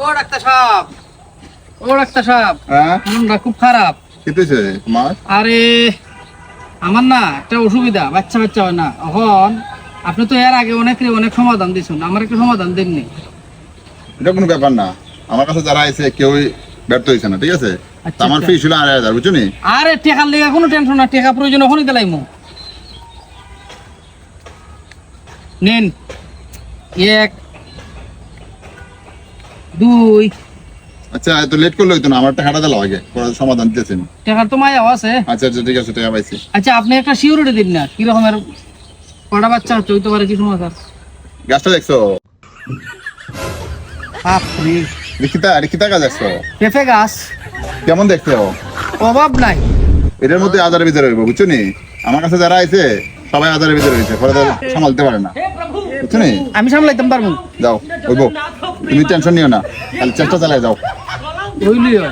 ও doctor সাহেব, ও doctor সাহেব, হ্যাঁ মনটা খুব খারাপ। কি হয়েছে তোমার? আরে আমার না একটা অসুবিধা, বাচ্চা বাচ্চা হয় না এখন। আপনি তো এর আগে অনেক সমাধান দিয়েছেন, আমার একটা সমাধান দেননি। এটা কোনো ব্যাপার না, আমার কাছে যারা আছে কেউই ব্যর্থ হয়েছে না, ঠিক আছে? আচ্ছা, তা আমার আচ্ছা। ফি ছিল 8,000, বুঝছো নি? আরে টেকার লেগে কোনো টেনশন না, টেকা প্রয়োজন ওখানে দিলাইমু। নেন 1 2 আচ্ছা এত লেট করলে হইতো না, আমার টাকাটা দিলাম আগে, পরে সমাধান দিতেছেন। টেকার তো মায়াও আছে। আচ্ছা আচ্ছা ঠিক আছে, টাকা পাইছি। আচ্ছা আপনি একটা সিউরিটি দিন না, কি রকমের কটা বাচ্চা হচ্ছে হইতে পারে, কি সমাচার? গাছটা দেখছো? আপনি রিখিতা গাছ দেখছো? পেঁপে গাছ কেমন দেখছো? অভাব নাই। এটার মধ্যে আজারের ভিতরে হইব, বুঝছো নি? আমার কাছে যারা আছে সবাই আজারের ভিতরে হয়েছে, পরে তারা সামালতে পারে না, বুঝছো নি? আমি সামলাইতাম পারবো। যাও হইব, তুমি টেনশন নিও না, খালি চেষ্টা চালাই যাও। হইলিও